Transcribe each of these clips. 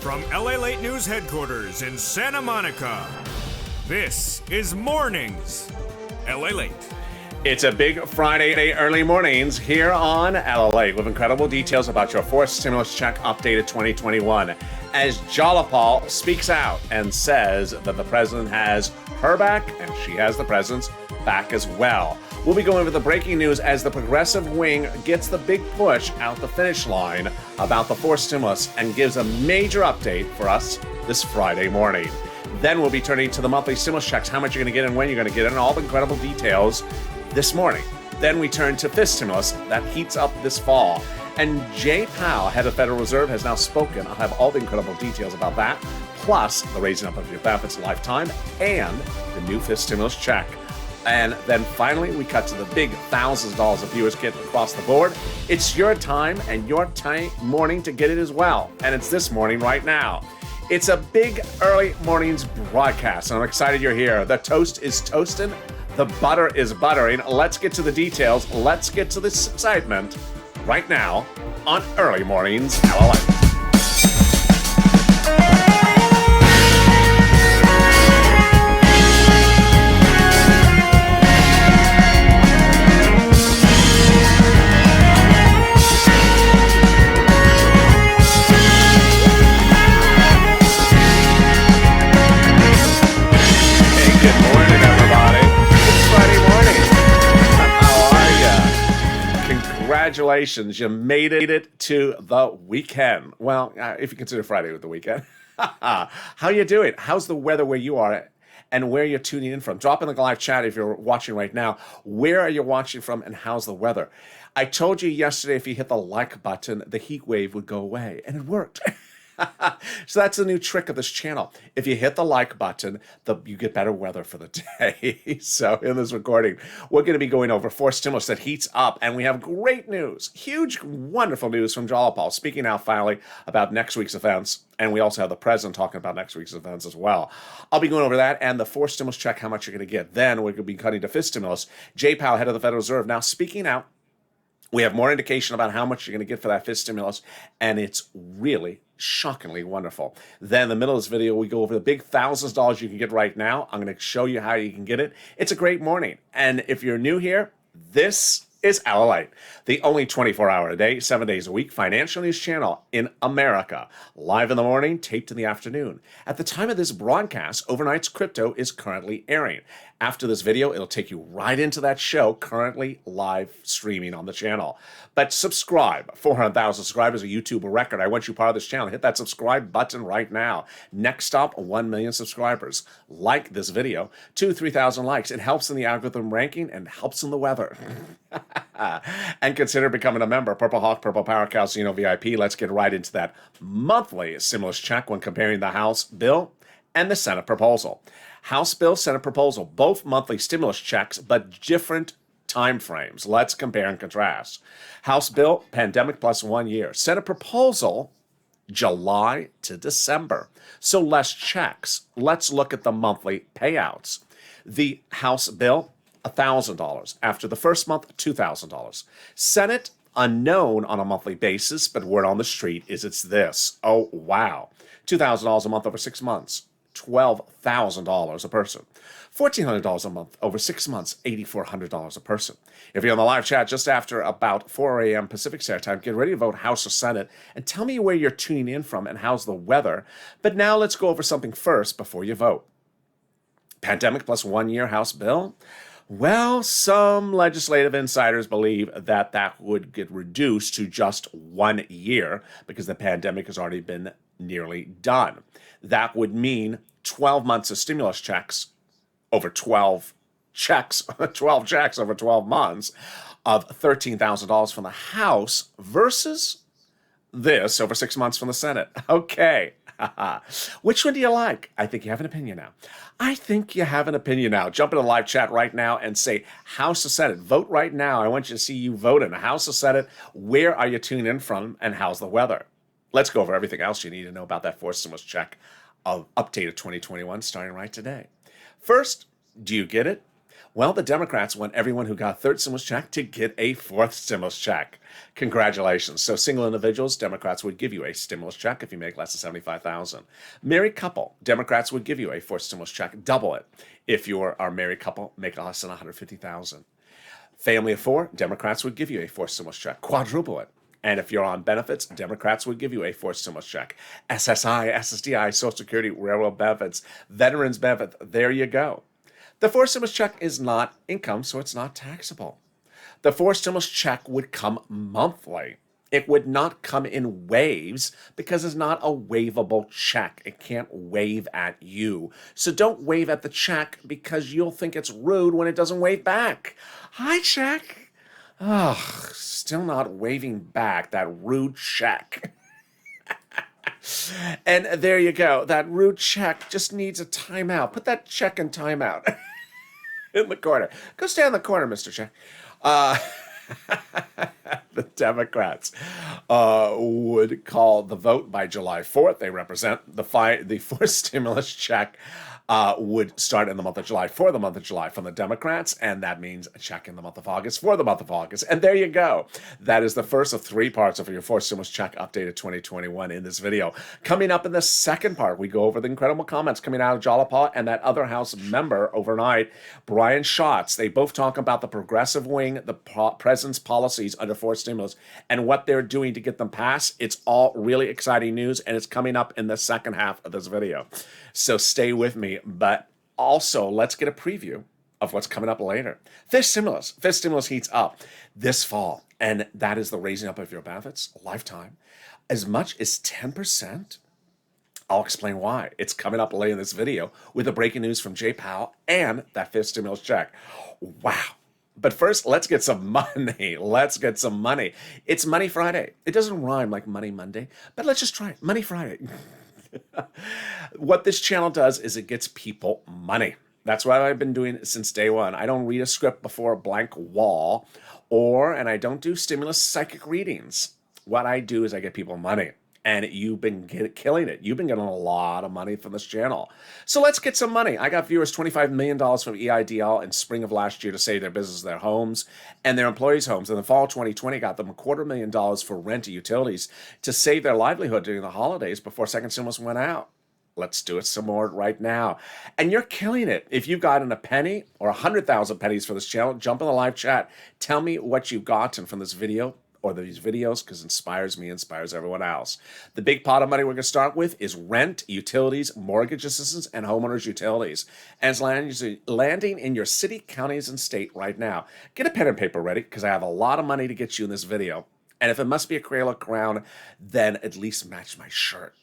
From LALATE News Headquarters in Santa Monica, this is Mornings LALATE. It's a big Friday early mornings here on LALATE with incredible details about your fourth stimulus check updated 2021 as Jalapal speaks out and says that the president has her back and she has the president's back as well. We'll be going over the breaking news as the progressive wing gets the big push out the finish line about the fourth stimulus and gives a major update for us this Friday morning. Then we'll be turning to the monthly stimulus checks, how much you're going to get and when you're going to get it, and all the incredible details this morning. Then we turn to fifth stimulus that heats up this fall. And Jay Powell, head of the Federal Reserve, has now spoken. I'll have all the incredible details about that, plus the raising up of your benefits lifetime and the new fifth stimulus check. And then finally, we cut to the big thousands of dollars of viewers get across the board. It's your time and your morning to get it as well. And it's this morning right now. It's a big early mornings broadcast. And I'm excited you're here. The toast is toasting. The butter is buttering. Let's get to the details. Let's get to this excitement right now on Early Mornings LALATE. Congratulations, you made it to the weekend. Well, if you consider Friday with the weekend. How you doing? How's the weather where you are and where you're tuning in from? Drop in the live chat if you're watching right now. Where are you watching from and how's the weather? I told you yesterday if you hit the like button, the heat wave would go away, and it worked. So that's a new trick of this channel. If you hit the like button, you get better weather for the day. So in this recording, we're going to be going over four stimulus that heats up, and we have great news, huge, wonderful news from Jalapal, speaking out finally about next week's events, and we also have the president talking about next week's events as well. I'll be going over that and the fourth stimulus check, how much you're going to get. Then we're going to be cutting to fifth stimulus. Jay Powell, head of the Federal Reserve, now speaking out. We have more indication about how much you're going to get for that fifth stimulus, and it's really shockingly wonderful. Then in the middle of this video, we go over the big thousands of dollars you can get right now. I'm going to show you how you can get it. It's a great morning. And if you're new here, this is LALATE, the only 24-hour-a-day, 7 days a week financial news channel in America. Live in the morning, taped in the afternoon. At the time of this broadcast, Overnight's Crypto is currently airing. After this video, it'll take you right into that show currently live streaming on the channel. But subscribe. 400,000 subscribers, a YouTube record. I want you part of this channel. Hit that subscribe button right now. Next up, 1 million subscribers. Like this video. 3,000 likes. It helps in the algorithm ranking and helps in the weather. And consider becoming a member. Purple Hawk, Purple Power, Calcino VIP. Let's get right into that monthly stimulus check when comparing the House bill and the Senate proposal. House bill, Senate proposal, both monthly stimulus checks, but different time frames. Let's compare and contrast. House bill, pandemic plus 1 year. Senate proposal, July to December. So less checks. Let's look at the monthly payouts. The House bill, $1,000. After the first month, $2,000. Senate, unknown on a monthly basis, but word on the street is it's this. Oh, wow. $2,000 a month over 6 months. $12,000 a person. $1,400 a month over 6 months, $8,400 a person. If you're on the live chat just after about 4 a.m. Pacific Standard Time, get ready to vote House or Senate and tell me where you're tuning in from and how's the weather. But now let's go over something first before you vote. Pandemic plus 1 year House bill. Well, some legislative insiders believe that that would get reduced to just 1 year because the pandemic has already been nearly done. That would mean 12 months of stimulus checks over 12 checks, 12 checks over 12 months of $13,000 from the House versus this over 6 months from the Senate. Okay. Which one do you like? I think you have an opinion now. I think you have an opinion now. Jump into the live chat right now and say House or Senate. Vote right now. I want you to see you vote in House or Senate. Where are you tuning in from and how's the weather? Let's go over everything else you need to know about that fourth stimulus check of updated 2021 starting right today. First, do you get it? Well, the Democrats want everyone who got a third stimulus check to get a fourth stimulus check. Congratulations. So single individuals, Democrats would give you a stimulus check if you make less than $75,000. Married couple, Democrats would give you a fourth stimulus check, double it. If you are a married couple, make less than $150,000. Family of four, Democrats would give you a fourth stimulus check, quadruple it. And if you're on benefits, Democrats would give you a fourth stimulus check. SSI, SSDI, Social Security, railroad benefits, veterans benefits, there you go. The fourth stimulus check is not income, so it's not taxable. The fourth stimulus check would come monthly. It would not come in waves because it's not a waivable check. It can't wave at you. So don't wave at the check because you'll think it's rude when it doesn't wave back. Hi, check. Oh, still not waving back that rude check. And there you go. That rude check just needs a timeout. Put that check in timeout in the corner. Go stand in the corner, Mr. Check. The Democrats would call the vote by July 4th. They represent the fourth stimulus check would start in the month of July for the month of July from the Democrats, and that means a check in the month of August for the month of August. And there you go. That is the first of three parts of your fourth stimulus check updated 2021 in this video. Coming up in the second part, we go over the incredible comments coming out of Jalapa and that other House member overnight, Brian Schatz. They both talk about the progressive wing, the president's policies under fourth stimulus, and what they're doing to get them passed. It's all really exciting news, and it's coming up in the second half of this video. So stay with me, but also let's get a preview of what's coming up later. Fifth stimulus heats up this fall, and that is the raising up of your benefits, lifetime, as much as 10%. I'll explain why. It's coming up later in this video with the breaking news from Jay Powell and that fifth stimulus check. Wow. But first, let's get some money. Let's get some money. It's Money Friday. It doesn't rhyme like Money Monday, but let's just try it. Money Friday. What this channel does is it gets people money. That's what I've been doing since day one. I don't read a script before a blank wall, and I don't do stimulus psychic readings. What I do is I get people money. And you've been killing it. You've been getting a lot of money from this channel. So let's get some money. I got viewers $25 million from EIDL in spring of last year to save their business, their homes, and their employees' homes. In the fall of 2020, got them $250,000 for rent and utilities to save their livelihood during the holidays before second stimulus went out. Let's do it some more right now. And you're killing it. If you've gotten a penny or 100,000 pennies for this channel, jump in the live chat. Tell me what you've gotten from this video or these videos, because it inspires me, inspires everyone else. The big pot of money we're going to start with is rent, utilities, mortgage assistance, and homeowners utilities. And it's landing in your city, counties, and state right now. Get a pen and paper ready, because I have a lot of money to get you in this video. And if it must be a Crayola crown, then at least match my shirt.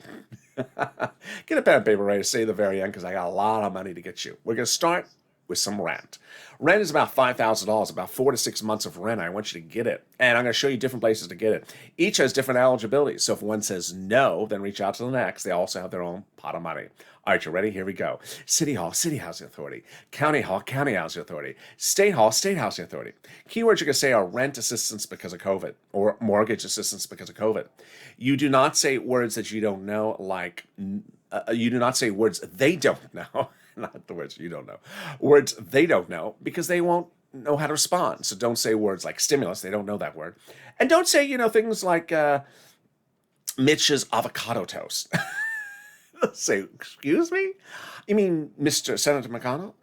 Get a pen and paper ready to say the very end, because I got a lot of money to get you. We're going to start with some rent. Rent is about $5,000, about 4 to 6 months of rent. I want you to get it. And I'm going to show you different places to get it. Each has different eligibilities. So if one says no, then reach out to the next. They also have their own pot of money. All right, you ready? Here we go. City Hall, City Housing Authority. County Hall, County Housing Authority. State Hall, State Housing Authority. Keywords you can say are rent assistance because of COVID or mortgage assistance because of COVID. You do not say words that you don't know, like you do not say words they don't know. Not the words you don't know. Words they don't know, because they won't know how to respond. So don't say words like stimulus. They don't know that word. And don't say, things like Mitch's avocado toast. Say, excuse me? You mean Mr. Senator McConnell?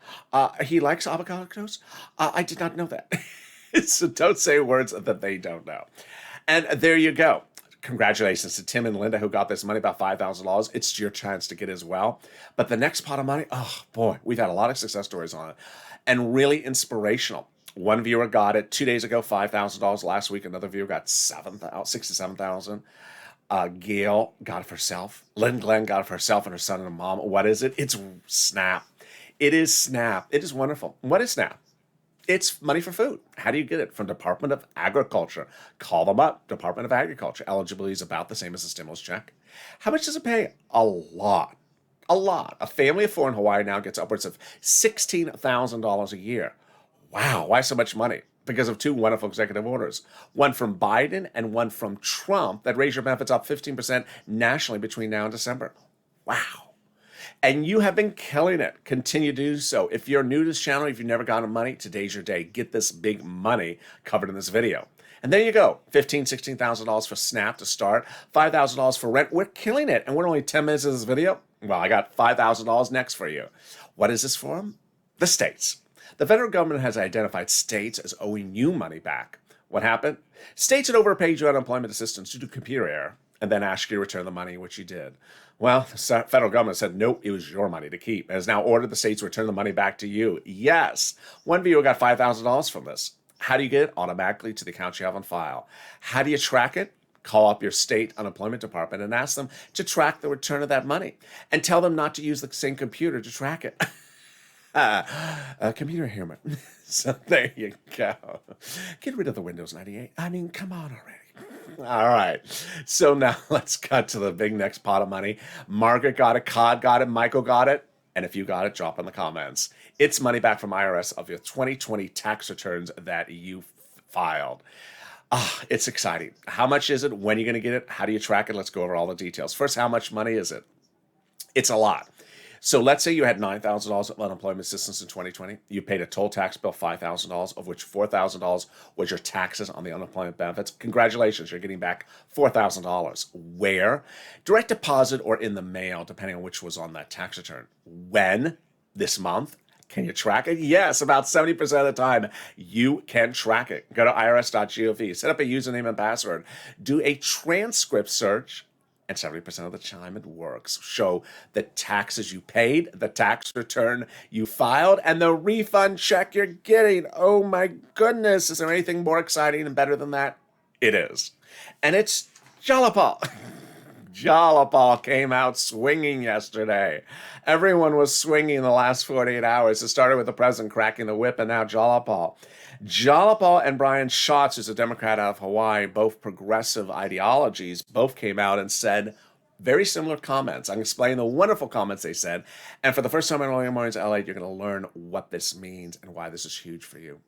He likes avocado toast? I did not know that. So don't say words that they don't know. And there you go. Congratulations to Tim and Linda who got this money, about $5,000. It's your chance to get it as well. But the next pot of money, oh boy, we've had a lot of success stories on it and really inspirational. One viewer got it 2 days ago, $5,000. Last week, another viewer got $67,000. Gail got it for herself. Lynn Glenn got it for herself and her son and her mom. What is it? It's SNAP. It is SNAP. It is wonderful. What is SNAP? It's money for food. How do you get it? From Department of Agriculture. Call them up. Department of Agriculture. Eligibility is about the same as a stimulus check. How much does it pay? A lot. A lot. A family of four in Hawaii now gets upwards of $16,000 a year. Wow. Why so much money? Because of two wonderful executive orders. One from Biden and one from Trump that raise your benefits up 15% nationally between now and December. Wow. And you have been killing it. Continue to do so. If you're new to this channel, if you've never gotten money, today's your day. Get this big money covered in this video. And there you go. $15,000, $16,000 for Snap to start. $5,000 for rent. We're killing it. And we're only 10 minutes into this video. Well, I got $5,000 next for you. What is this for? The states. The federal government has identified states as owing you money back. What happened? States had overpaid you unemployment assistance due to computer error and then asked you to return the money, which you did. Well, the federal government said, nope, it was your money to keep, and has now ordered the states to return the money back to you. Yes. One viewer got $5,000 from this. How do you get it? Automatically to the account you have on file. How do you track it? Call up your state unemployment department and ask them to track the return of that money and tell them not to use the same computer to track it. Computer humor. So there you go. Get rid of the Windows 98. I mean, come on already. All right. So now let's cut to the big next pot of money. Margaret got it. Cod got it. Michael got it. And if you got it, drop in the comments. It's money back from IRS of your 2020 tax returns that you filed. It's exciting. How much is it? When are you going to get it? How do you track it? Let's go over all the details. First, how much money is it? It's a lot. So let's say you had $9,000 of unemployment assistance in 2020. You paid a total tax bill $5,000, of which $4,000 was your taxes on the unemployment benefits. Congratulations, you're getting back $4,000. Where? Direct deposit or in the mail, depending on which was on that tax return. When? This month. Can you track it? Yes, about 70% of the time you can track it. Go to irs.gov, set up a username and password, do a transcript search, and 70% of the time it works. Show the taxes you paid, the tax return you filed, and the refund check you're getting. Oh my goodness, is there anything more exciting and better than that? It is. And it's Jalapal. Jalapal came out swinging yesterday. Everyone was swinging the last 48 hours. It started with the president cracking the whip, and now Jalapal. Jalapal and Brian Schatz, who's a Democrat out of Hawaii, both progressive ideologies, both came out and said very similar comments. I'm explaining the wonderful comments they said. And for the first time in Early Mornings LA, you're going to learn what this means and why this is huge for you.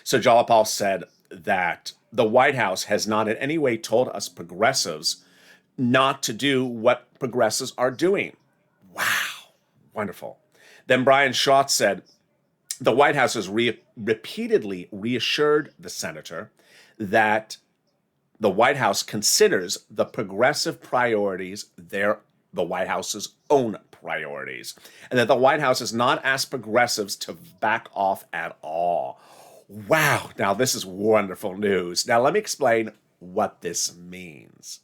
So Jalapal said that the White House has not in any way told us progressives not to do what progressives are doing. Wow. Wonderful. Then Brian Schatz said, the White House has repeatedly reassured the senator that the White House considers the progressive priorities the White House's own priorities, and that the White House has not asked progressives to back off at all. Wow. Now, this is wonderful news. Now, let me explain what this means.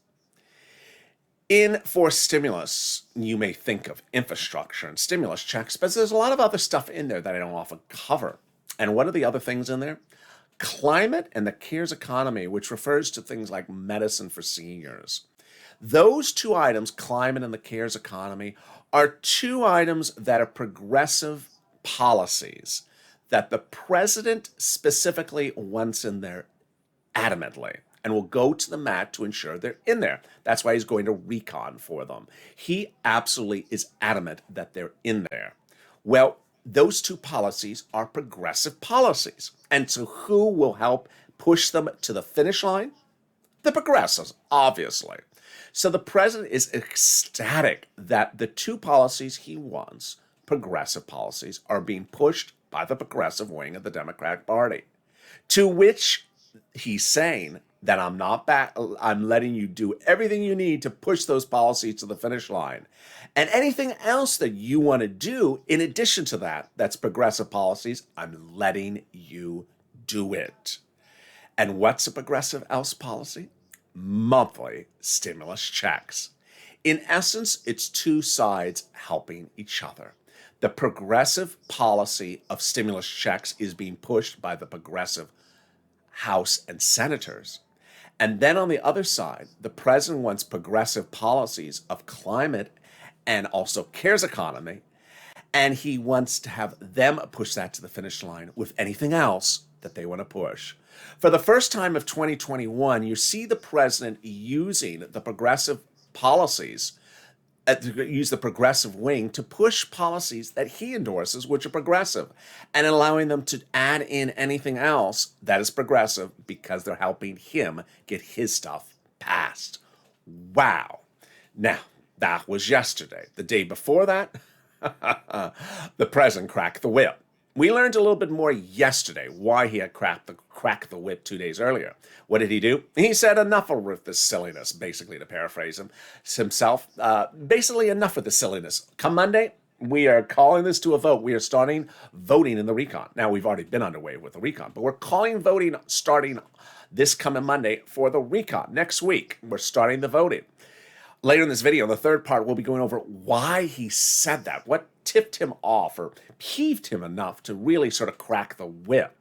For stimulus, you may think of infrastructure and stimulus checks, but there's a lot of other stuff in there that I don't often cover. And what are the other things in there? Climate and the CARES economy, which refers to things like medicine for seniors. Those two items, climate and the CARES economy, are two items that are progressive policies that the president specifically wants in there adamantly, and will go to the mat to ensure they're in there. That's why he's going to recon for them. He absolutely is adamant that they're in there. Well, those two policies are progressive policies. And so who will help push them to the finish line? The progressives, obviously. So the president is ecstatic that the two policies he wants, progressive policies, are being pushed by the progressive wing of the Democratic Party, to which he's saying that I'm not back. I'm letting you do everything you need to push those policies to the finish line. And anything else that you want to do in addition to that, that's progressive policies, I'm letting you do it. And what's a progressive else policy? Monthly stimulus checks. In essence, it's two sides helping each other. The progressive policy of stimulus checks is being pushed by the progressive House and senators. And then on the other side, the president wants progressive policies of climate and also CARES economy, and he wants to have them push that to the finish line with anything else that they want to push. For the first time of 2021, you see the president using the progressive policies, use the progressive wing to push policies that he endorses, which are progressive, and allowing them to add in anything else that is progressive because they're helping him get his stuff passed. Wow. Now, that was yesterday. The day before that, The president cracked the whip. We learned a little bit more yesterday why he had cracked the whip 2 days earlier. What did he do? He said, enough with this silliness, basically, to paraphrase himself. Basically, enough with the silliness. Come Monday, we are calling this to a vote. We are starting voting in the recon. Now, we've already been underway with the recon, but we're calling voting starting this coming Monday for the recon. Next week, we're starting the voting. Later in this video, in the third part, we'll be going over why he said that, what tipped him off or peeved him enough to really sort of crack the whip.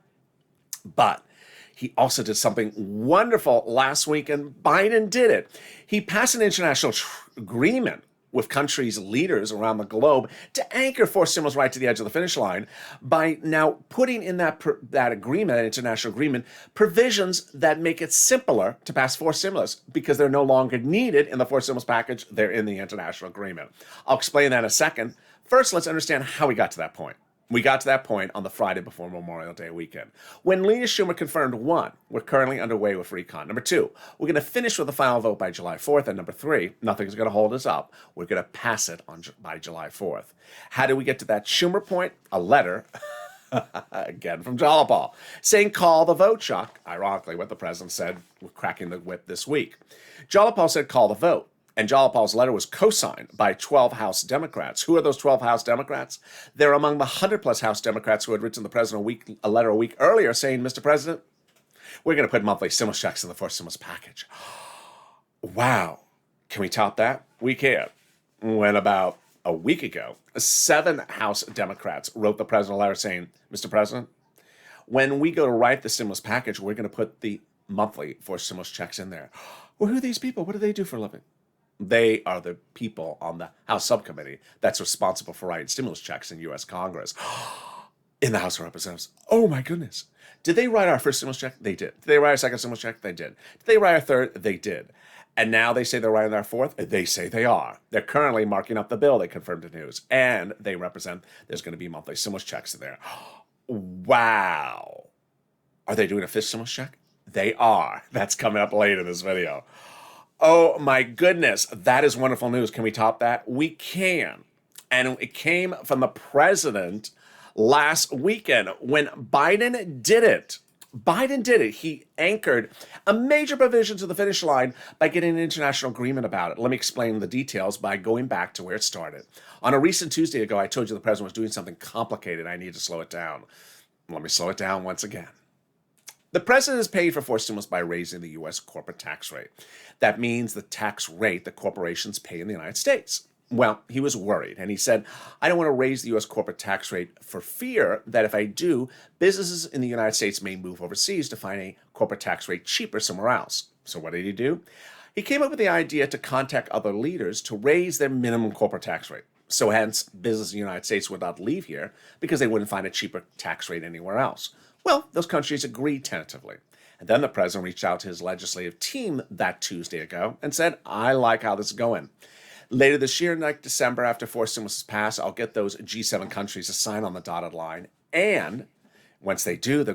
But he also did something wonderful last week, and Biden did it. He passed an international agreement with countries' leaders around the globe to anchor forced stimulus right to the edge of the finish line by now putting in that agreement, that international agreement, provisions that make it simpler to pass forced stimulus because they're no longer needed in the forced stimulus package. They're in the international agreement. I'll explain that in a second. First, let's understand how we got to that point. We got to that point on the Friday before Memorial Day weekend, when Lena Schumer confirmed, 1, we're currently underway with recon. Number 2, we're going to finish with the final vote by July 4th. And number 3, nothing's going to hold us up. We're going to pass it by July 4th. How did we get to that Schumer point? A letter, again from Jalopal, saying call the vote, Chuck. Ironically, what the president said, we're cracking the whip this week. Jalopal said call the vote. And Jalopal's letter was co-signed by 12 House Democrats. Who are those 12 House Democrats? They're among the 100-plus House Democrats who had written the president a letter a week earlier saying, Mr. President, we're going to put monthly stimulus checks in the forced stimulus package. Wow. Can we top that? We can. When about a week ago, 7 House Democrats wrote the president a letter saying, Mr. President, when we go to write the stimulus package, we're going to put the monthly forced stimulus checks in there. Well, who are these people? What do they do for a living? They are the people on the House subcommittee that's responsible for writing stimulus checks in U.S. Congress. In the House of Representatives. Oh, my goodness. Did they write our first stimulus check? They did. Did they write our second stimulus check? They did. Did they write our third? They did. And now they say they're writing our fourth? They say they are. They're currently marking up the bill, they confirmed to news. And they represent there's going to be monthly stimulus checks in there. Wow. Are they doing a fifth stimulus check? They are. That's coming up later in this video. Oh my goodness, that is wonderful news. Can we top that? We can. And it came from the president last weekend when Biden did it. Biden did it. He anchored a major provision to the finish line by getting an international agreement about it. Let me explain the details by going back to where it started. On a recent Tuesday ago, I told you the president was doing something complicated. I need to slow it down. Let me slow it down once again. The president is paid for forced stimulus by raising the U.S. corporate tax rate. That means the tax rate that corporations pay in the United States. Well, he was worried, and he said, I don't want to raise the U.S. corporate tax rate for fear that if I do, businesses in the United States may move overseas to find a corporate tax rate cheaper somewhere else. So what did he do? He came up with the idea to contact other leaders to raise their minimum corporate tax rate. So hence, businesses in the United States would not leave here because they wouldn't find a cheaper tax rate anywhere else. Well, those countries agreed tentatively. And then the president reached out to his legislative team that Tuesday ago and said, I like how this is going. Later this year, like December, after forced stimulus is passed, I'll get those G7 countries to sign on the dotted line. And once they do,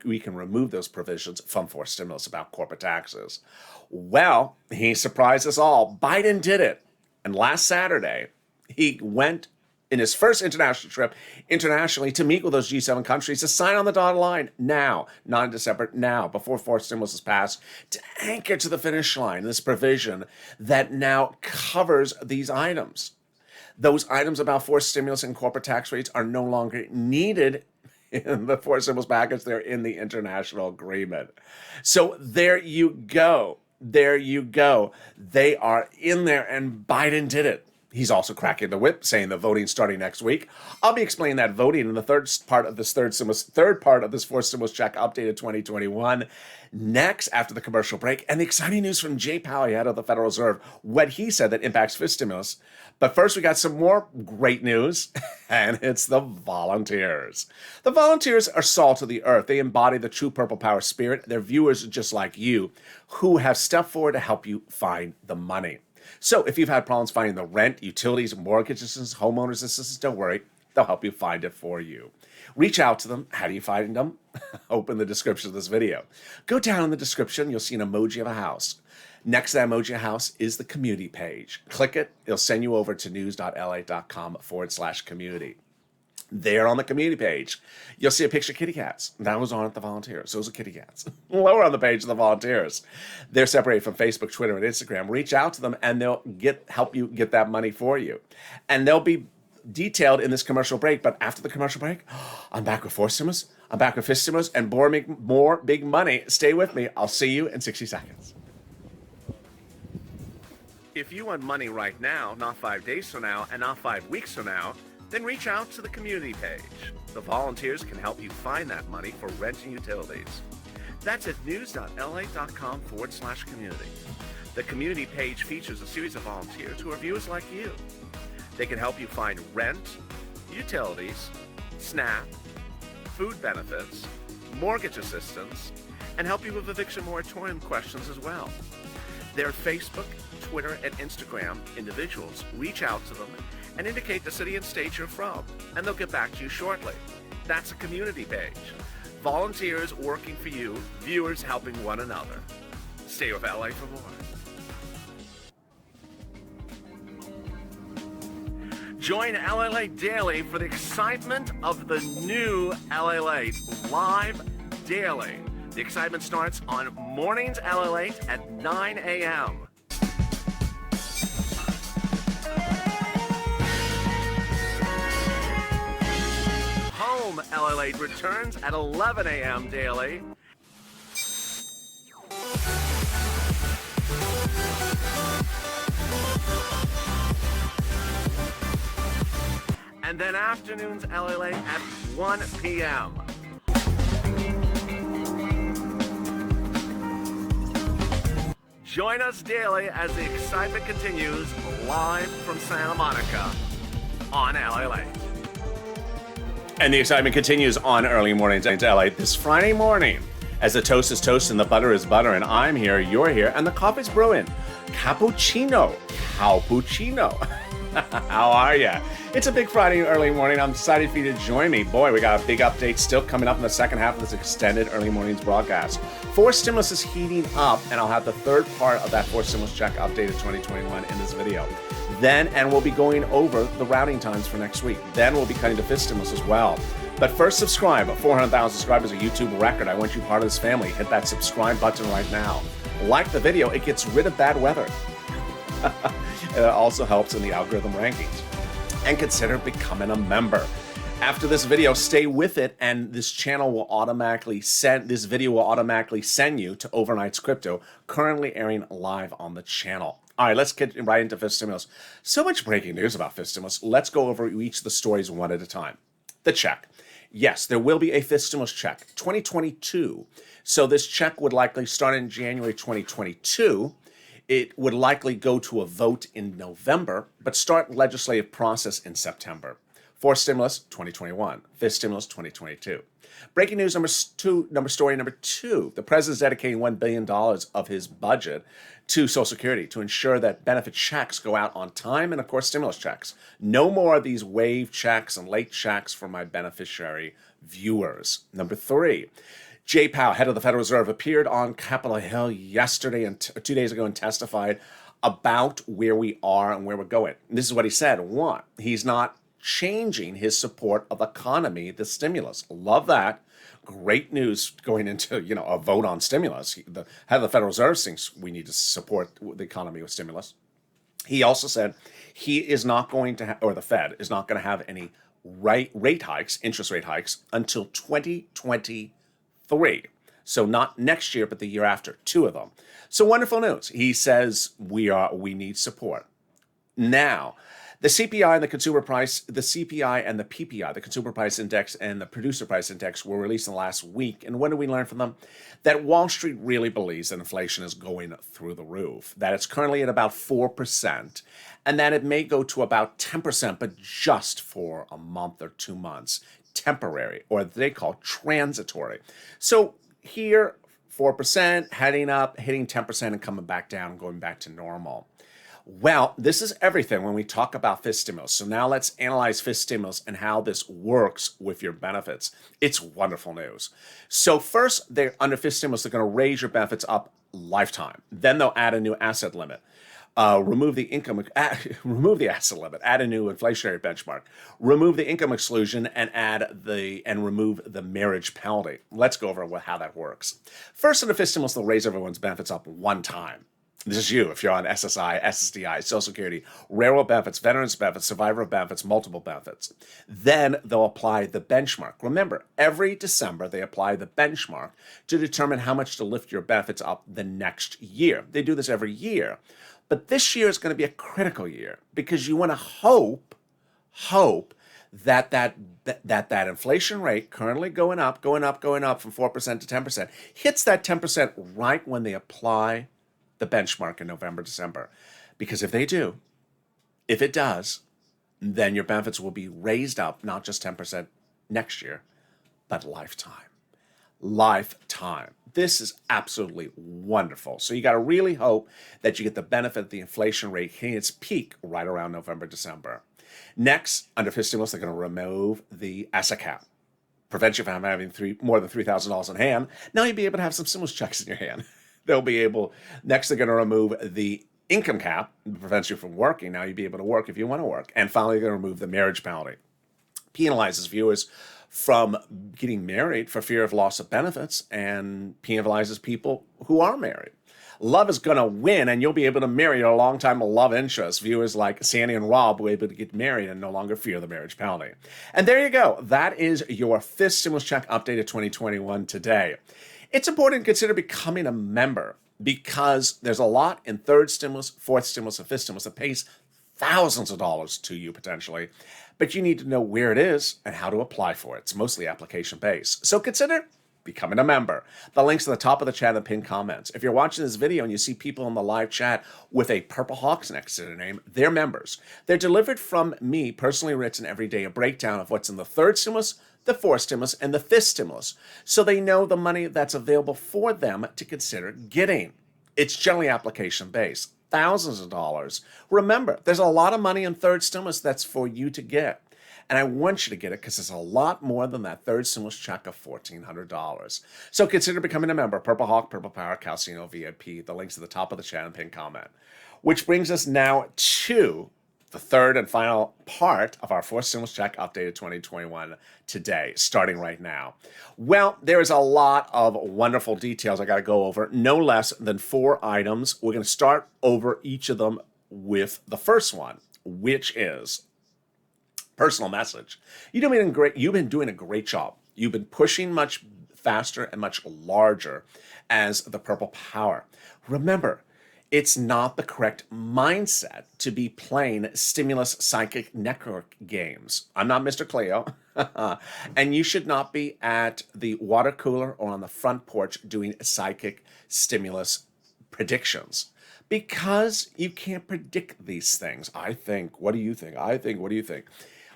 we can remove those provisions from forced stimulus about corporate taxes. Well, he surprised us all. Biden did it. And last Saturday, he went in his first international trip internationally to meet with those G7 countries to sign on the dotted line now, not in December, now, before forced stimulus is passed, to anchor to the finish line this provision that now covers these items. Those items about forced stimulus and corporate tax rates are no longer needed in the forced stimulus package. They're in the international agreement. So there you go. There you go. They are in there, and Biden did it. He's also cracking the whip, saying the voting starting next week. I'll be explaining that voting in the third part of this forced stimulus check updated 2021 next after the commercial break. And the exciting news from Jay Powell, head of the Federal Reserve, what he said that impacts fifth stimulus. But first, we got some more great news, and it's the volunteers. The volunteers are salt of the earth. They embody the true purple power spirit. They're viewers just like you who have stepped forward to help you find the money. So if you've had problems finding the rent, utilities, mortgage assistance, homeowners assistance, don't worry. They'll help you find it for you. Reach out to them. How do you find them? Open the description of this video. Go down in the description. You'll see an emoji of a house. Next to that emoji house is the community page. Click it. It'll send you over to news.la.com/community. There on the community page, you'll see a picture of kitty cats. Those aren't the volunteers. Those are kitty cats. Lower on the page are the volunteers. They're separated from Facebook, Twitter, and Instagram. Reach out to them, and they'll help you get that money for you. And they'll be detailed in this commercial break. But after the commercial break, I'm back with 4 stimulus. I'm back with 5th stimulus and more big money. Stay with me. I'll see you in 60 seconds. If you want money right now, not 5 days from now, and not 5 weeks from now, then reach out to the community page. The volunteers can help you find that money for rent and utilities. That's at news.la.com/community. The community page features a series of volunteers who are viewers like you. They can help you find rent, utilities, SNAP, food benefits, mortgage assistance, and help you with eviction moratorium questions as well. Their Facebook, Twitter, and Instagram individuals reach out to them and indicate the city and state you're from, and they'll get back to you shortly. That's a community page. Volunteers working for you, viewers helping one another. Stay with LA for more. Join LALATE Daily for the excitement of the new LALATE live daily. The excitement starts on Mornings LALATE at 9 a.m. Home LALATE returns at 11 a.m. daily. And then afternoons LALATE at 1 p.m. Join us daily as the excitement continues live from Santa Monica on LALATE. And the excitement continues on Early Mornings in LA this Friday morning as the toast is toast and the butter is butter, and I'm here, you're here, and the coffee's brewing. Cappuccino. How are ya? It's a big Friday early morning. I'm excited for you to join me. Boy, we got a big update still coming up in the second half of this extended Early Mornings broadcast. 4 stimulus is heating up, and I'll have the third part of that 4 stimulus check updated 2021 in this video. And we'll be going over the routing times for next week. Then we'll be cutting to 5th stimulus as well. But first, subscribe. 400,000 subscribers, a YouTube record. I want you part of this family. Hit that subscribe button right now. Like the video. It gets rid of bad weather. It also helps in the algorithm rankings. And consider becoming a member. After this video, stay with it, and this video will automatically send you to Overnight's Crypto, currently airing live on the channel. All right, let's get right into 5th stimulus. So much breaking news about 5th stimulus. Let's go over each of the stories one at a time. The check. Yes, there will be a 5th stimulus check, 2022. So this check would likely start in January 2022. It would likely go to a vote in November, but start legislative process in September. 4th stimulus, 2021. 5th stimulus, 2022. Breaking news story number 2. The president's dedicating $1 billion of his budget to Social Security to ensure that benefit checks go out on time, and of course stimulus checks. No more of these wave checks and late checks for my beneficiary viewers. Number 3. Jay Powell, head of the Federal Reserve, appeared on Capitol Hill yesterday and 2 days ago and testified about where we are and where we're going. And this is what he said. 1, he's not changing his support of the economy, the stimulus. Love that. Great news going into, a vote on stimulus. The head of the Federal Reserve thinks we need to support the economy with stimulus. He also said he is not going to or the Fed is not going to have any interest rate hikes until 2023. So not next year, but the year after, 2 of them. So wonderful news. He says we need support. Now, the CPI and the consumer price, the CPI and the PPI, the consumer price index and the producer price index were released in the last week. And what did we learn from them? That Wall Street really believes that inflation is going through the roof, that it's currently at about 4%, and that it may go to about 10%, but just for a month or 2 months, temporary, or they call transitory. So here, 4%, heading up, hitting 10% and coming back down, going back to normal. Well, this is everything when we talk about 5th stimulus. So now let's analyze 5th stimulus and how this works with your benefits. It's wonderful news. So first, under 5th stimulus, they're going to raise your benefits up lifetime. Then they'll add a new asset limit. Remove the remove the asset limit, add a new inflationary benchmark, remove the income exclusion, and remove the marriage penalty. Let's go over how that works. First, in the fifth stimulus, they'll raise everyone's benefits up one time. This is you if you're on SSI, SSDI, Social Security, railroad benefits, veterans benefits, survivor benefits, multiple benefits. Then they'll apply the benchmark. Remember, every December they apply the benchmark to determine how much to lift your benefits up the next year. They do this every year. But this year is going to be a critical year because you want to hope that inflation rate currently going up from 4% to 10% hits that 10% right when they apply the benchmark in November, December. Because if it does, then your benefits will be raised up, not just 10% next year, but lifetime. This is absolutely wonderful. So you got to really hope that you get the benefit of the inflation rate hitting its peak right around November, December. Next, under fifth stimulus, they're going to remove the asset cap. Prevent you from having more than $3,000 in hand. Now you'll be able to have some stimulus checks in your hand. Next, they're going to remove the income cap. It prevents you from working. Now you'll be able to work if you want to work. And finally, they're going to remove the marriage penalty. Penalizes viewers from getting married for fear of loss of benefits and penalizes people who are married. Love is going to win, and you'll be able to marry your longtime love interest. Viewers like Sandy and Rob will be able to get married and no longer fear the marriage penalty. And there you go. That is your fifth stimulus check updated 2021 today. It's important to consider becoming a member because there's a lot in third stimulus, fourth stimulus, and fifth stimulus that pays thousands of dollars to you potentially, but you need to know where it is and how to apply for it. It's mostly application-based. So consider becoming a member. The link's at the top of the chat and pinned comments. If you're watching this video and you see people in the live chat with a purple hawks next to their name, they're members. They're delivered from me, personally written every day, a breakdown of what's in the third stimulus, the fourth stimulus, and the fifth stimulus, so they know the money that's available for them to consider getting. It's generally application-based. Thousands of dollars. Remember, there's a lot of money in third stimulus that's for you to get. And I want you to get it because it's a lot more than that third stimulus check of $1,400. So consider becoming a member. Purple Hawk, Purple Power, Calcino, VIP. The link's at the top of the chat and pinned comment. Which brings us now to the third and final part of our fourth stimulus check updated 2021 today, starting right now. Well, there is a lot of wonderful details I got to go over, no less than 4 items. We're going to start over each of them with the first one, which is personal message. You've been doing a great job. You've been pushing much faster and much larger as the Purple Power. Remember, it's not the correct mindset to be playing stimulus psychic network games. I'm not Mr. Cleo. And you should not be at the water cooler or on the front porch doing psychic stimulus predictions. Because you can't predict these things. I think, what do you think? I think, what do you think?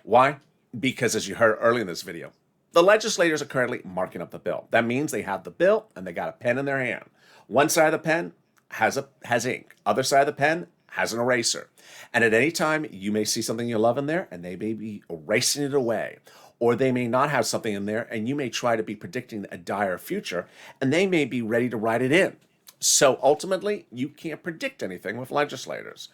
Why? Because as you heard earlier in this video, the legislators are currently marking up the bill. That means they have the bill and they got a pen in their hand. One side of the pen has ink. Other side of the pen has an eraser. And at any time, you may see something you love in there and they may be erasing it away. Or they may not have something in there and you may try to be predicting a dire future and they may be ready to write it in. So ultimately, you can't predict anything with legislators,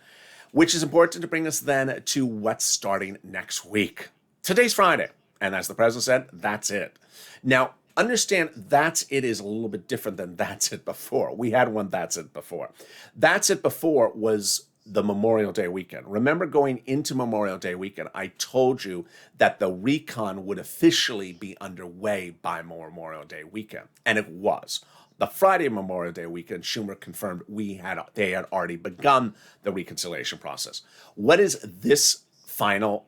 which is important to bring us then to what's starting next week. Today's Friday, and as the president said, that's it. Now, understand that's it is a little bit different than that's it before. We had one that's it before. That's it before was the Memorial Day weekend. Remember going into Memorial Day weekend, I told you that the recon would officially be underway by Memorial Day weekend, and it was. The Friday Memorial Day weekend, Schumer confirmed they had already begun the reconciliation process. What is this final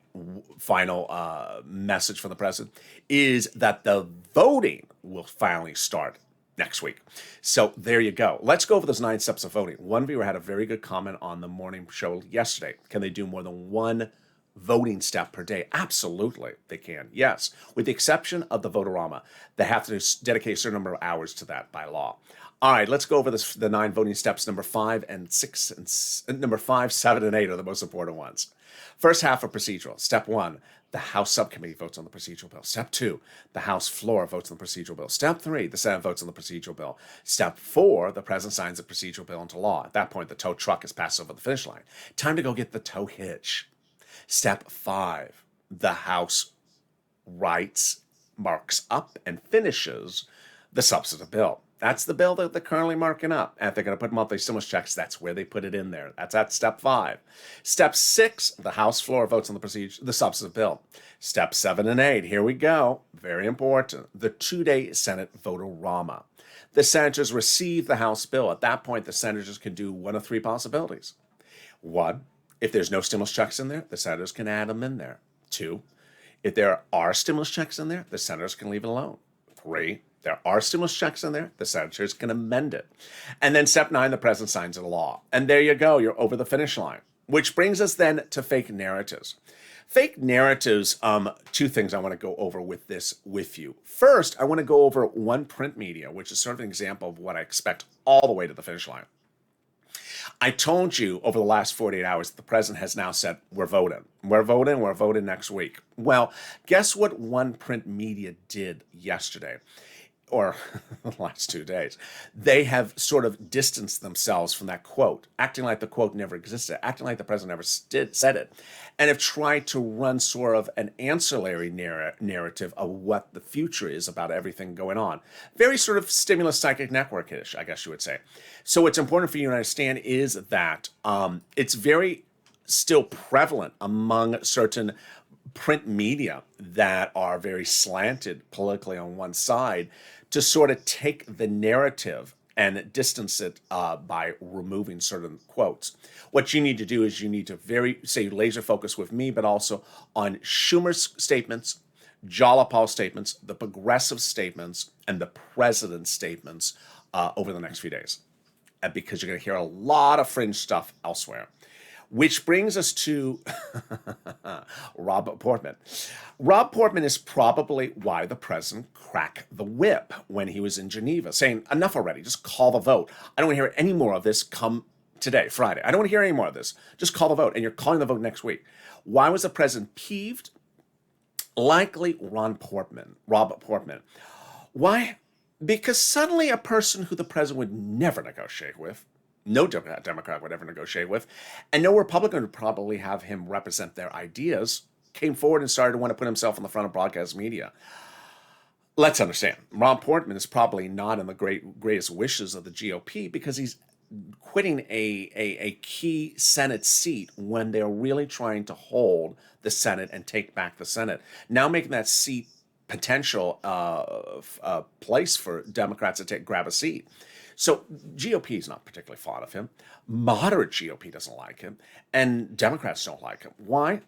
message from the president? Is that the voting will finally start next week. So there you go. Let's go over those 9 steps of voting. One viewer had a very good comment on the morning show yesterday. Can they do more than one voting step per day? Absolutely, they can. Yes, with the exception of the Votorama. They have to dedicate a certain number of hours to that by law. All right, let's go over the 9 voting steps. Number 5 and 6 and number 5, 7, and 8 are the most important ones. First half of procedural. Step 1, the House subcommittee votes on the procedural bill. Step 2, the House floor votes on the procedural bill. Step 3, the Senate votes on the procedural bill. Step 4, the President signs the procedural bill into law. At that point, the tow truck is passed over the finish line. Time to go get the tow hitch. Step 5, the House writes, marks up, and finishes the substantive bill. That's the bill that they're currently marking up. And if they're going to put monthly stimulus checks, that's where they put it in there. That's at step 5. Step 6, the House floor votes on the substantive bill. Step 7 and 8, here we go. Very important. The 2-day Senate vote-a-rama. The senators receive the House bill. At that point, the senators can do one of 3 possibilities. 1, if there's no stimulus checks in there, the senators can add them in there. 2, if there are stimulus checks in there, the senators can leave it alone. 3, there are stimulus checks in there, the senators can amend it. And then step 9, the president signs into law. And there you go, you're over the finish line. Which brings us then to fake narratives. Fake narratives, 2 things I want to go over with this with you. First, I want to go over one print media, which is sort of an example of what I expect all the way to the finish line. I told you over the last 48 hours that the president has now said, we're voting next week. Well, guess what one print media did yesterday? Or the last 2 days, they have sort of distanced themselves from that quote, acting like the quote never existed, acting like the president never said it, and have tried to run sort of an ancillary narrative of what the future is about everything going on. Very sort of stimulus psychic network-ish, I guess you would say. So what's important for you to understand is that it's very still prevalent among certain print media that are very slanted politically on one side to sort of take the narrative and distance it by removing certain quotes. What you need to do is you need to say laser focus with me, but also on Schumer's statements, Jalopal's statements, the progressive statements, and the president's statements over the next few days. And because you're going to hear a lot of fringe stuff elsewhere. Which brings us to Rob Portman. Rob Portman is probably why the president cracked the whip when he was in Geneva, saying, enough already, just call the vote. I don't want to hear any more of this come today, Friday. I don't want to hear any more of this. Just call the vote, and you're calling the vote next week. Why was the president peeved? Likely Rob Portman. Why? Because suddenly a person who the president would never negotiate with, no Democrat would ever negotiate with, and no Republican would probably have him represent their ideas, came forward and started to want to put himself on the front of broadcast media. Let's understand, Rob Portman is probably not in the greatest wishes of the GOP because he's quitting a key Senate seat when they're really trying to hold the Senate and take back the Senate. Now making that seat potential place for Democrats to grab a seat. So GOP is not particularly fond of him. Moderate GOP doesn't like him. And Democrats don't like him. Why?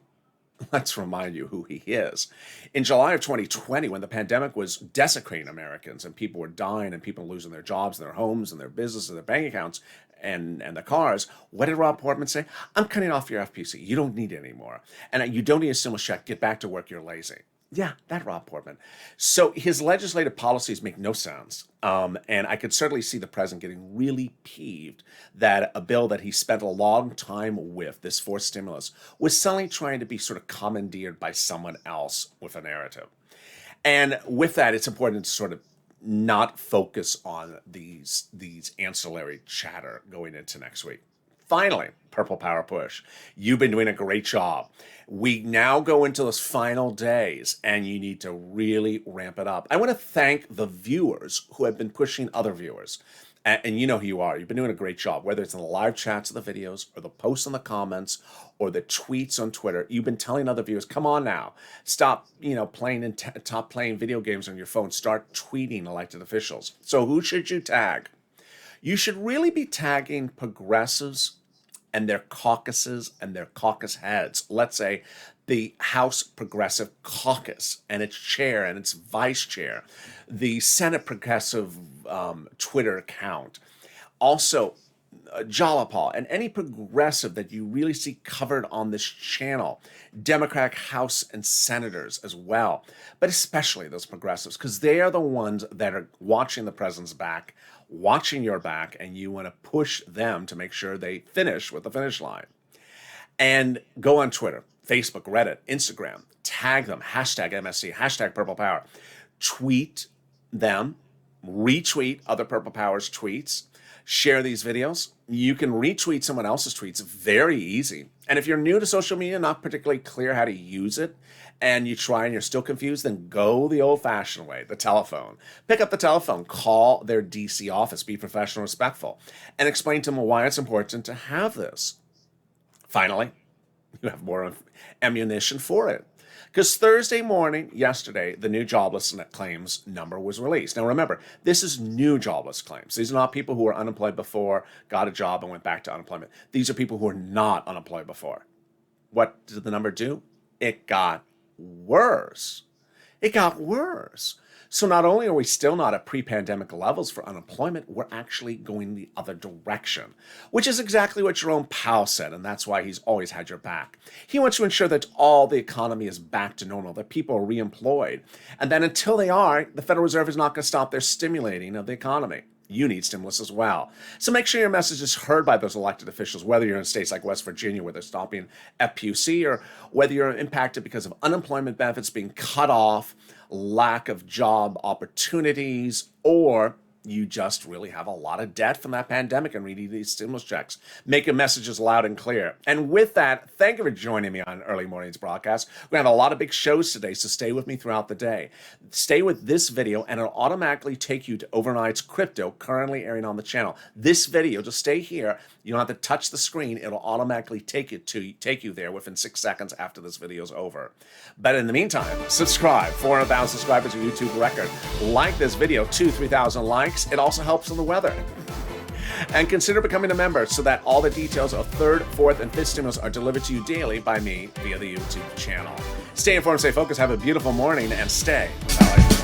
Let's remind you who he is. In July of 2020, when the pandemic was desecrating Americans and people were dying and people losing their jobs, their homes, and their businesses, and their bank accounts, and their cars, what did Rob Portman say? I'm cutting off your FPC. You don't need it anymore. And you don't need a stimulus check. Get back to work. You're lazy. Yeah, that Rob Portman. So his legislative policies make no sense. And I could certainly see the president getting really peeved that a bill that he spent a long time with, this forced stimulus, was suddenly trying to be sort of commandeered by someone else with a narrative. And with that, it's important to sort of not focus on these ancillary chatter going into next week. Finally, Purple Power Push. You've been doing a great job. We now go into those final days, and you need to really ramp it up. I want to thank the viewers who have been pushing other viewers. And you know who you are. You've been doing a great job, whether it's in the live chats of the videos or the posts in the comments or the tweets on Twitter. You've been telling other viewers, come on now, stop playing video games on your phone. Start tweeting elected officials. So who should you tag? You should really be tagging progressives and their caucuses and their caucus heads. Let's say the House Progressive Caucus and its chair and its vice chair, the Senate Progressive Twitter account, also Jalopal, and any progressive that you really see covered on this channel, Democratic House and senators as well, but especially those progressives, because they are the ones that are watching the president's back, watching your back, and you want to push them to make sure they finish with the finish line. And go on Twitter, Facebook, Reddit, Instagram, tag them, hashtag MSC, hashtag Purple Power. Tweet them, retweet other Purple Power's tweets, share these videos. You can retweet someone else's tweets, very easy. And if you're new to social media, not particularly clear how to use it, and you try and you're still confused, then go the old-fashioned way, the telephone. Pick up the telephone, call their DC office, be professional, respectful, and explain to them why it's important to have this. Finally, you have more ammunition for it. Because Thursday morning, yesterday, the new jobless claims number was released. Now remember, this is new jobless claims. These are not people who were unemployed before, got a job, and went back to unemployment. These are people who are not unemployed before. What did the number do? It got worse. It got worse. So not only are we still not at pre-pandemic levels for unemployment, we're actually going the other direction, which is exactly what Jerome Powell said, and that's why he's always had your back. He wants to ensure that all the economy is back to normal, that people are reemployed, and then until they are, the Federal Reserve is not going to stop their stimulating of the economy. You need stimulus as well. So make sure your message is heard by those elected officials, whether you're in states like West Virginia where they're stopping PUC, or whether you're impacted because of unemployment benefits being cut off, lack of job opportunities, or you just really have a lot of debt from that pandemic and really need these stimulus checks. Make your messages loud and clear. And with that, thank you for joining me on Early Mornings broadcast. We're going to have a lot of big shows today, so stay with me throughout the day. Stay with this video, and it'll automatically take you to Overnight's Crypto, currently airing on the channel. This video, just stay here. You don't have to touch the screen. It'll automatically take you there within 6 seconds after this video's over. But in the meantime, subscribe. 400,000 subscribers, a YouTube record. Like this video, 2,000-3,000 likes. It also helps in the weather. And consider becoming a member so that all the details of third, fourth, and fifth stimulus are delivered to you daily by me via the YouTube channel. Stay informed, stay focused, have a beautiful morning, and stay LALATE.